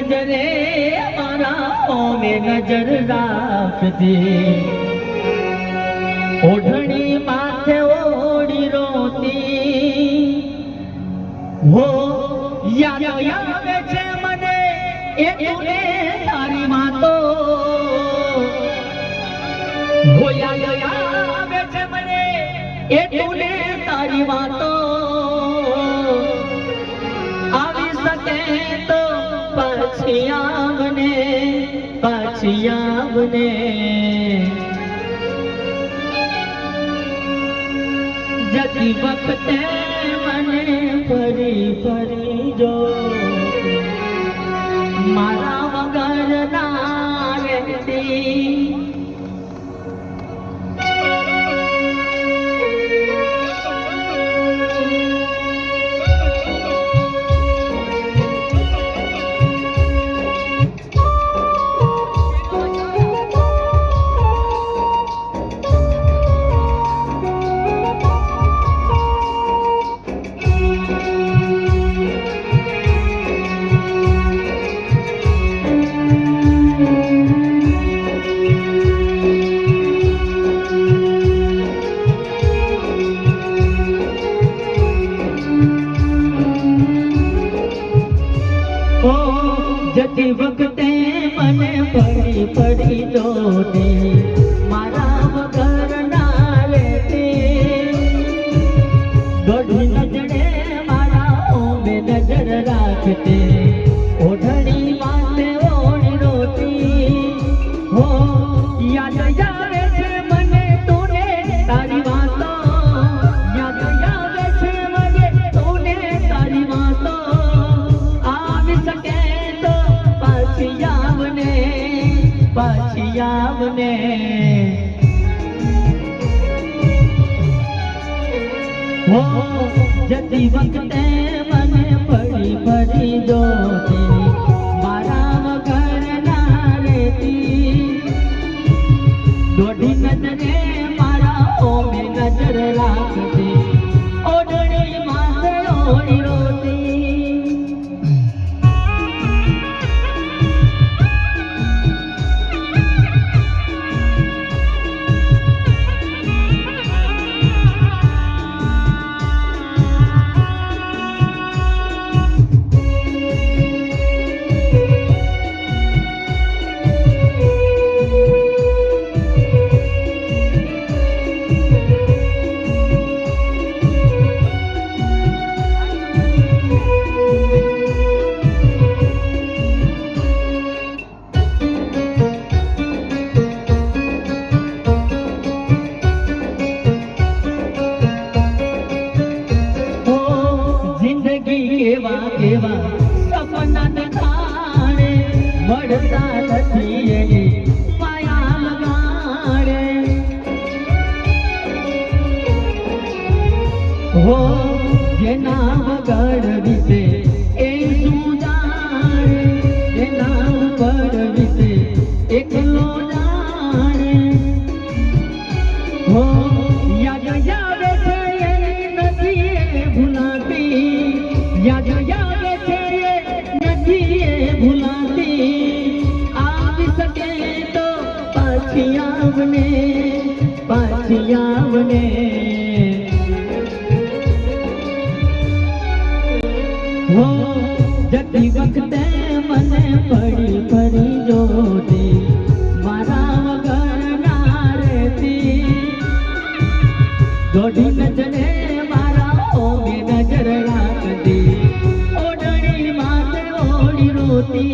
नजरे मारा में नजर राखती ओढ़नी माथे ओढ़ी रोती हो याद आवे छे मने एकने तारी मातो हो याद आवे छे मने एकने तारी मातो આવી શકે તો પાછી આવને જતી વખતે મને ફરી ફરી જો મારા વગર ના રહેતી जती वखते मने पड़ी पड़ी जोते मारा वगर ना रहते दोढ़ी नजरे मारा ओमे नजर राखते ओढ़नी माथे ओढ़ी रोती हो याद आवे छे मने तूने तारी वातो याद आवे छे मने तूने तारी वातो आवी सके पाછી આવને હો જતી વખતે મને પડી પડી જોતી મારા વગર ના રહેતી દોઢી નજરે મારા ઓમે નજર રાખતી ઓઢણી માથે ઓઢી રોતી કેવા કેવા સપના દેખાડે મળતા નથી એની માયા લગાડે હો જેના વગર વિશે એ શું જાણે જેના ઉપર વિશે એકલો જાણે હો યાદ આવે છે એની નથી એ ભૂલાતી याद आवे छे नदी भुलाती आवी सके तो पाછી आवने हो जती वखते मने पड़ी पड़ी जोती मारा वगर ना रहती दोढ़ी नजरे मारा ओमे नजर राखती ओढ़नी माथे ओढ़ी रोती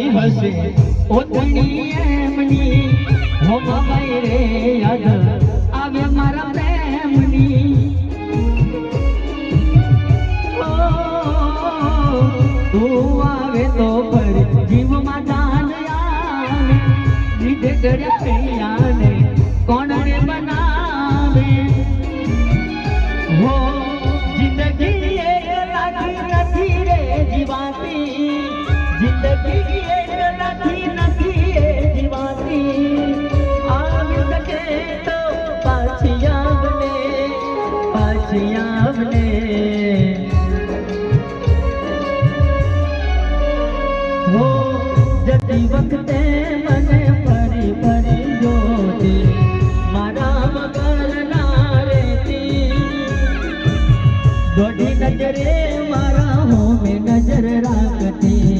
કઈ હશે ઓતણી એમની હો બાબાઈ રે યાદ આવે મારા પ્રેમની તું આવે તો ફરી જીવમાં જાન આવે લીધે ગળ્યા ને કોણ રે બનાવે હો જિંદગી એક લાગી નથી રે જીવાતી જિંદગી એક નથી રે જીવાતી આવી શકે તો પાછી આવને હો જતી વખતે મને ફરી ફરી જોતી મારા વગર ના રહેતી દોઢી નજરે મારા હોમે નજર રાખતી